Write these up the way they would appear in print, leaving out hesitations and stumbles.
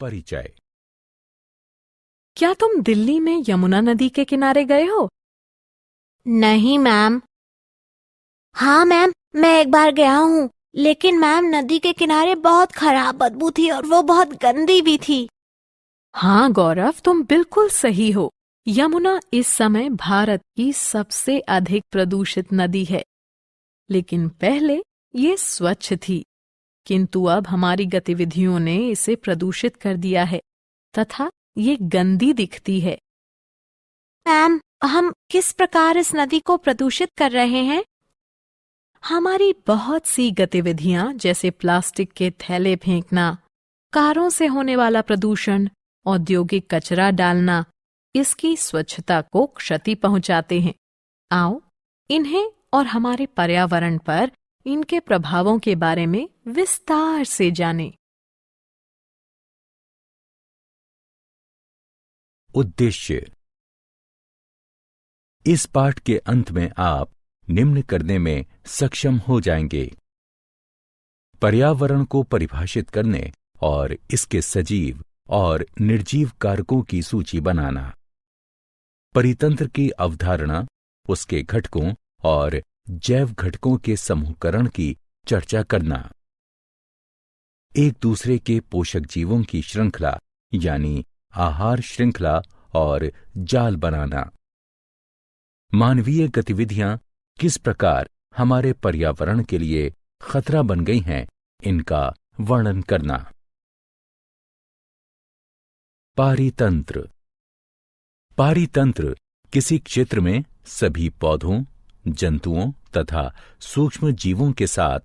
परिचय। क्या तुम दिल्ली में यमुना नदी के किनारे गए हो? नहीं मैम। हाँ मैम, मैं एक बार गया हूँ, लेकिन मैम नदी के किनारे बहुत खराब बदबू थी और वो बहुत गंदी भी थी। हाँ गौरव, तुम बिल्कुल सही हो। यमुना इस समय भारत की सबसे अधिक प्रदूषित नदी है, लेकिन पहले ये स्वच्छ थी, किंतु अब हमारी गतिविधियों ने इसे प्रदूषित कर दिया है तथा ये गंदी दिखती है। मैम, हम किस प्रकार इस नदी को प्रदूषित कर रहे हैं? हमारी बहुत सी गतिविधियां जैसे प्लास्टिक के थैले फेंकना, कारों से होने वाला प्रदूषण, औद्योगिक कचरा डालना, इसकी स्वच्छता को क्षति पहुंचाते हैं। आओ इन्हें और हमारे पर्यावरण पर इनके प्रभावों के बारे में विस्तार से जानें। उद्देश्य। इस पाठ के अंत में आप निम्न करने में सक्षम हो जाएंगे: पर्यावरण को परिभाषित करने और इसके सजीव और निर्जीव कारकों की सूची बनाना, परितंत्र की अवधारणा, उसके घटकों और जैव घटकों के समूहकरण की चर्चा करना, एक दूसरे के पोषक जीवों की श्रृंखला यानी आहार श्रृंखला और जाल बनाना, मानवीय गतिविधियां किस प्रकार हमारे पर्यावरण के लिए खतरा बन गई हैं, इनका वर्णन करना। पारितंत्र। पारितंत्र किसी क्षेत्र में सभी पौधों, जंतुओं तथा सूक्ष्म जीवों के साथ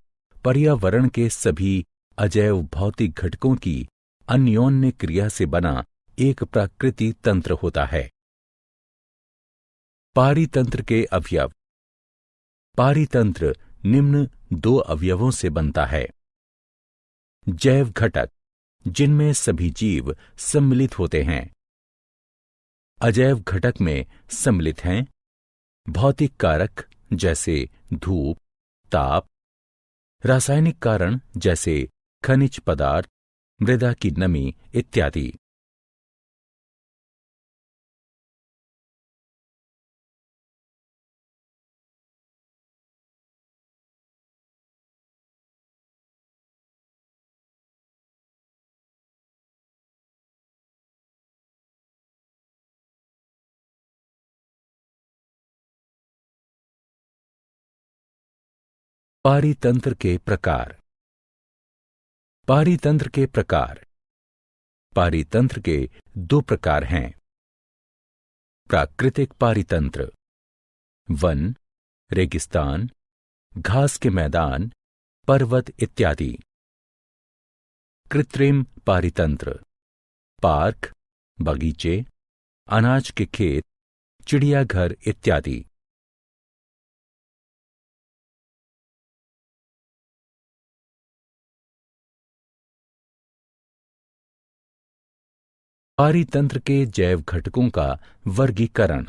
पर्यावरण के सभी अजैव भौतिक घटकों की अन्योन्य क्रिया से बना एक प्राकृतिक तंत्र होता है। पारितंत्र के अवयव। पारितंत्र निम्न 2 अवयवों से बनता है: जैव घटक, जिनमें सभी जीव सम्मिलित होते हैं। अजैव घटक में सम्मिलित हैं भौतिक कारक जैसे धूप, ताप, रासायनिक कारण जैसे खनिज पदार्थ, मृदा की नमी इत्यादि। पारितंत्र के प्रकार। पारितंत्र के प्रकार। पारितंत्र के 2 प्रकार हैं: प्राकृतिक पारितंत्र, वन, रेगिस्तान, घास के मैदान, पर्वत इत्यादि। कृत्रिम पारितंत्र, पार्क, बगीचे, अनाज के खेत, चिड़ियाघर इत्यादि। पारितंत्र के जैव घटकों का वर्गीकरण।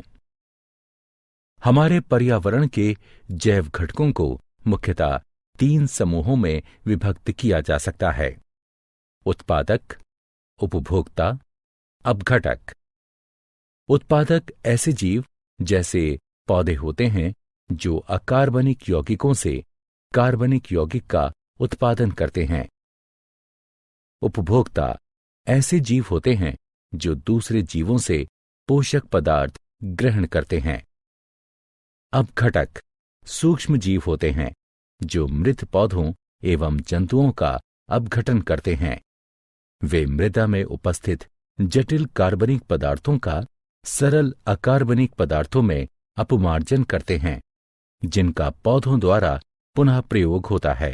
हमारे पर्यावरण के जैव घटकों को मुख्यतः 3 समूहों में विभक्त किया जा सकता है: उत्पादक, उपभोक्ता, अपघटक। उत्पादक ऐसे जीव जैसे पौधे होते हैं जो अकार्बनिक यौगिकों से कार्बनिक यौगिक का उत्पादन करते हैं। उपभोक्ता ऐसे जीव होते हैं जो दूसरे जीवों से पोषक पदार्थ ग्रहण करते हैं। अपघटक सूक्ष्म जीव होते हैं जो मृत पौधों एवं जंतुओं का अपघटन करते हैं। वे मृदा में उपस्थित जटिल कार्बनिक पदार्थों का सरल अकार्बनिक पदार्थों में अपमार्जन करते हैं, जिनका पौधों द्वारा पुनः प्रयोग होता है।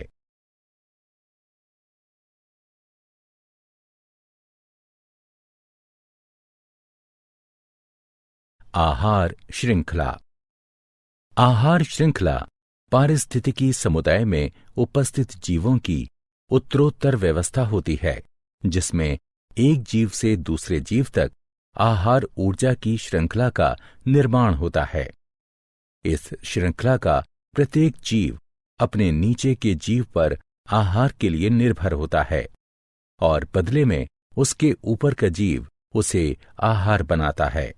आहार श्रृंखला। आहार श्रृंखला पारिस्थितिकी समुदाय में उपस्थित जीवों की उत्तरोत्तर व्यवस्था होती है, जिसमें एक जीव से दूसरे जीव तक आहार ऊर्जा की श्रृंखला का निर्माण होता है। इस श्रृंखला का प्रत्येक जीव अपने नीचे के जीव पर आहार के लिए निर्भर होता है और बदले में उसके ऊपर का जीव उसे आहार बनाता है।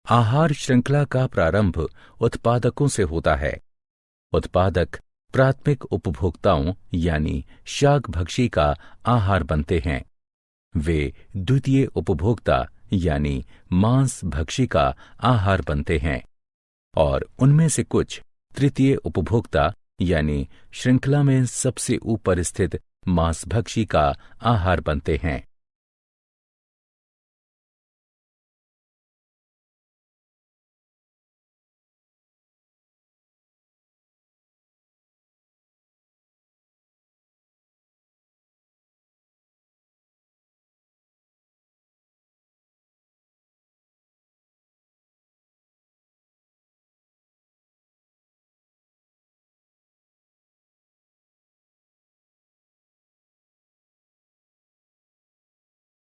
आहार श्रृंखला का प्रारंभ उत्पादकों से होता है। उत्पादक प्राथमिक उपभोक्ताओं यानी शाकभक्षी का आहार बनते हैं। वे द्वितीय उपभोक्ता यानी मांसभक्षी का आहार बनते हैं और उनमें से कुछ तृतीय उपभोक्ता यानी श्रृंखला में सबसे ऊपर स्थित मांसभक्षी का आहार बनते हैं।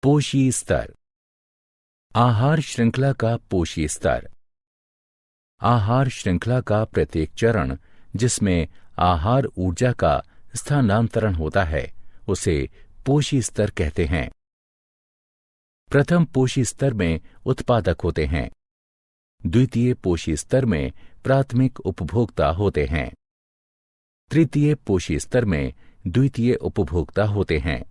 पोषी स्तर। आहार श्रृंखला का पोषी स्तर। आहार श्रृंखला का प्रत्येक चरण जिसमें आहार ऊर्जा का स्थानांतरण होता है उसे पोषी स्तर कहते हैं। प्रथम पोषी स्तर में उत्पादक होते हैं। द्वितीय पोषी स्तर में प्राथमिक उपभोक्ता होते हैं। तृतीय पोषी स्तर में द्वितीय उपभोक्ता होते हैं।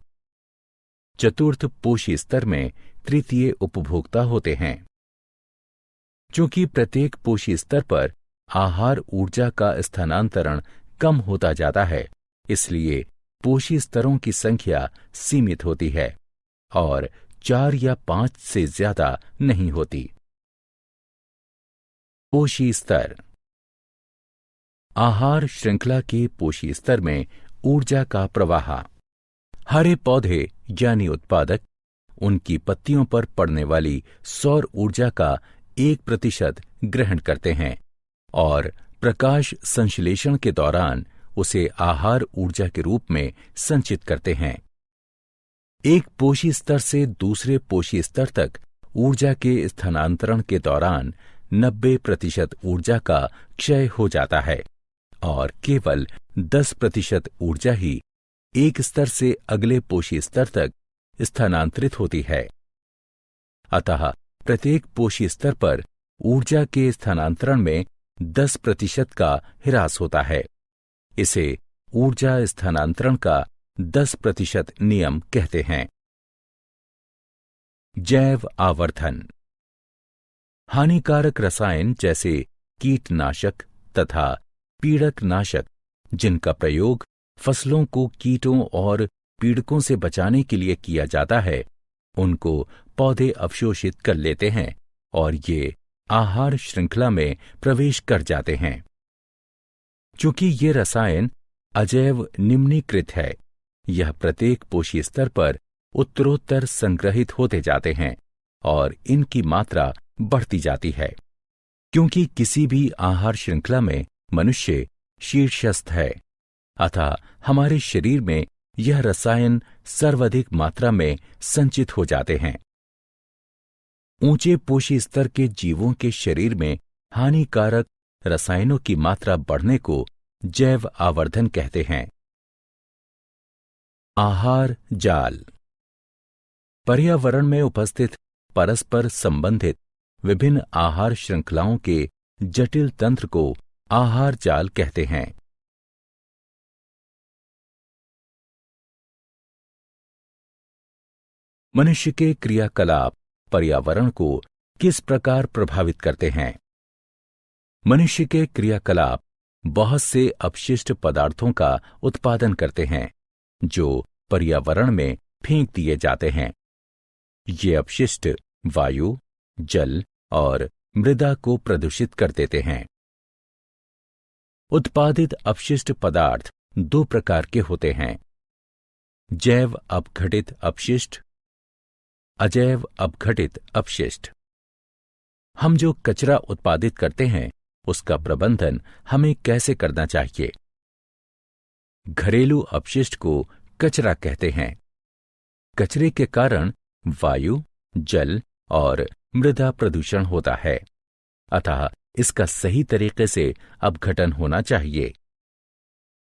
चतुर्थ पोषी स्तर में तृतीय उपभोक्ता होते हैं। चूंकि प्रत्येक पोषी स्तर पर आहार ऊर्जा का स्थानांतरण कम होता जाता है, इसलिए पोषी स्तरों की संख्या सीमित होती है और 4 या 5 से ज्यादा नहीं होती। पोषी स्तर। आहार श्रृंखला के पोषी स्तर में ऊर्जा का प्रवाह। हरे पौधे यानी उत्पादक उनकी पत्तियों पर पड़ने वाली सौर ऊर्जा का 1% ग्रहण करते हैं और प्रकाश संश्लेषण के दौरान उसे आहार ऊर्जा के रूप में संचित करते हैं। एक पोषी स्तर से दूसरे पोषी स्तर तक ऊर्जा के स्थानांतरण के दौरान 90% ऊर्जा का क्षय हो जाता है और केवल 10% ऊर्जा ही एक स्तर से अगले पोषी स्तर तक स्थानांतरित होती है। अतः प्रत्येक पोषी स्तर पर ऊर्जा के स्थानांतरण में 10% का ह्रास होता है। इसे ऊर्जा स्थानांतरण का 10% नियम कहते हैं। जैव आवर्धन। हानिकारक रसायन जैसे कीटनाशक तथा पीड़कनाशक जिनका प्रयोग फसलों को कीटों और पीड़कों से बचाने के लिए किया जाता है, उनको पौधे अवशोषित कर लेते हैं और ये आहार श्रृंखला में प्रवेश कर जाते हैं। चूंकि ये रसायन अजैव निम्नीकृत है, यह प्रत्येक पोषी स्तर पर उत्तरोत्तर संग्रहित होते जाते हैं और इनकी मात्रा बढ़ती जाती है। क्योंकि किसी भी आहार श्रृंखला में मनुष्य शीर्षस्थ है, अतः हमारे शरीर में यह रसायन सर्वाधिक मात्रा में संचित हो जाते हैं। ऊंचे पोषी स्तर के जीवों के शरीर में हानिकारक रसायनों की मात्रा बढ़ने को जैव आवर्धन कहते हैं। आहार जाल। पर्यावरण में उपस्थित परस्पर संबंधित विभिन्न आहार श्रृंखलाओं के जटिल तंत्र को आहार जाल कहते हैं। मनुष्य के क्रियाकलाप पर्यावरण को किस प्रकार प्रभावित करते हैं? मनुष्य के क्रियाकलाप बहुत से अपशिष्ट पदार्थों का उत्पादन करते हैं जो पर्यावरण में फेंक दिए जाते हैं। ये अपशिष्ट वायु, जल और मृदा को प्रदूषित कर देते हैं। उत्पादित अपशिष्ट पदार्थ 2 प्रकार के होते हैं: जैव अपघटित अपशिष्ट, अजैव अपघटित अपशिष्ट। हम जो कचरा उत्पादित करते हैं उसका प्रबंधन हमें कैसे करना चाहिए? घरेलू अपशिष्ट को कचरा कहते हैं। कचरे के कारण वायु, जल और मृदा प्रदूषण होता है, अतः इसका सही तरीके से अपघटन होना चाहिए।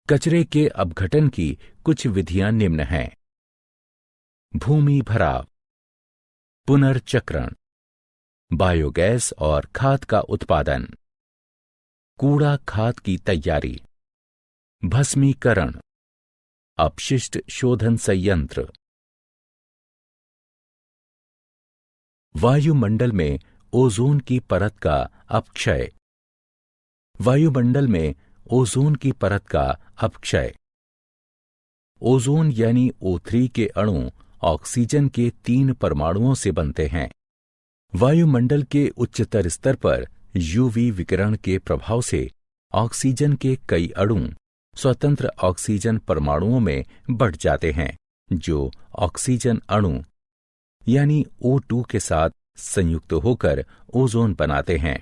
कचरे के अपघटन की कुछ विधियां निम्न हैं। भूमि भराव, पुनर्चक्रण, बायोगैस और खाद का उत्पादन, कूड़ा खाद की तैयारी, भस्मीकरण, अपशिष्ट शोधन संयंत्र। वायुमंडल में ओजोन की परत का अपक्षय। वायुमंडल में ओजोन की परत का अपक्षय। ओजोन यानी O3 के अणु ऑक्सीजन के 3 परमाणुओं से बनते हैं। वायुमंडल के उच्चतर स्तर पर यूवी विकिरण के प्रभाव से ऑक्सीजन के कई अणु स्वतंत्र ऑक्सीजन परमाणुओं में बढ़ जाते हैं, जो ऑक्सीजन अणु यानी O2 के साथ संयुक्त होकर ओजोन बनाते हैं।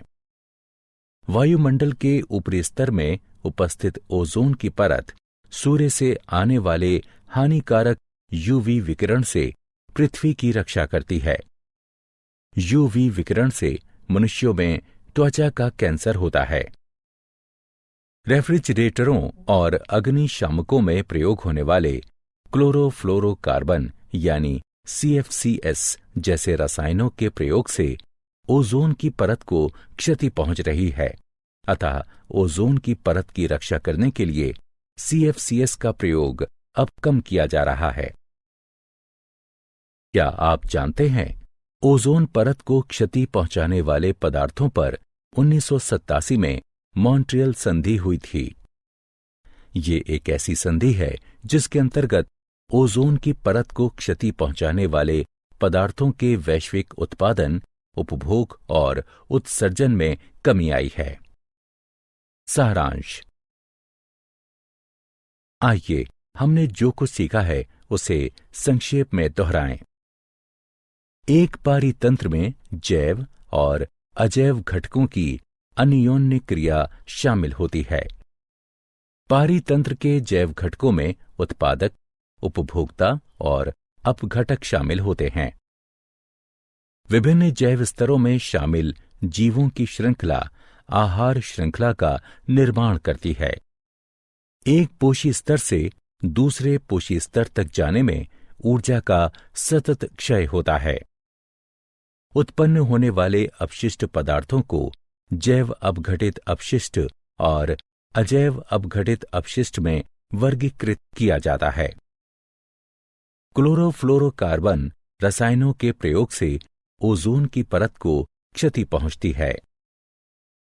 वायुमंडल के ऊपरी स्तर में उपस्थित ओजोन की परत सूर्य से आने वाले हानिकारक यूवी विकिरण से पृथ्वी की रक्षा करती है। यूवी विकिरण से मनुष्यों में त्वचा का कैंसर होता है। रेफ्रिजरेटरों और अग्निशामकों में प्रयोग होने वाले क्लोरोफ्लोरोकार्बन यानी CFCS जैसे रसायनों के प्रयोग से ओजोन की परत को क्षति पहुंच रही है। अतः ओजोन की परत की रक्षा करने के लिए CFCS का प्रयोग अब कम किया जा रहा है। क्या आप जानते हैं, ओजोन परत को क्षति पहुंचाने वाले पदार्थों पर 1987 में मॉन्ट्रियल संधि हुई थी। ये एक ऐसी संधि है जिसके अंतर्गत ओजोन की परत को क्षति पहुंचाने वाले पदार्थों के वैश्विक उत्पादन, उपभोग और उत्सर्जन में कमी आई है। सारांश। आइए हमने जो कुछ सीखा है उसे संक्षेप में दोहराएं। एक पारितंत्र में जैव और अजैव घटकों की अन्योन्य क्रिया शामिल होती है। पारितंत्र के जैव घटकों में उत्पादक, उपभोक्ता और अपघटक शामिल होते हैं। विभिन्न जैव स्तरों में शामिल जीवों की श्रृंखला आहार श्रृंखला का निर्माण करती है। एक पोषी स्तर से दूसरे पोषी स्तर तक जाने में ऊर्जा का सतत क्षय होता है। उत्पन्न होने वाले अपशिष्ट पदार्थों को जैव अपघटित अपशिष्ट और अजैव अपघटित अपशिष्ट में वर्गीकृत किया जाता है। क्लोरोफ्लोरोकार्बन रसायनों के प्रयोग से ओजोन की परत को क्षति पहुंचती है।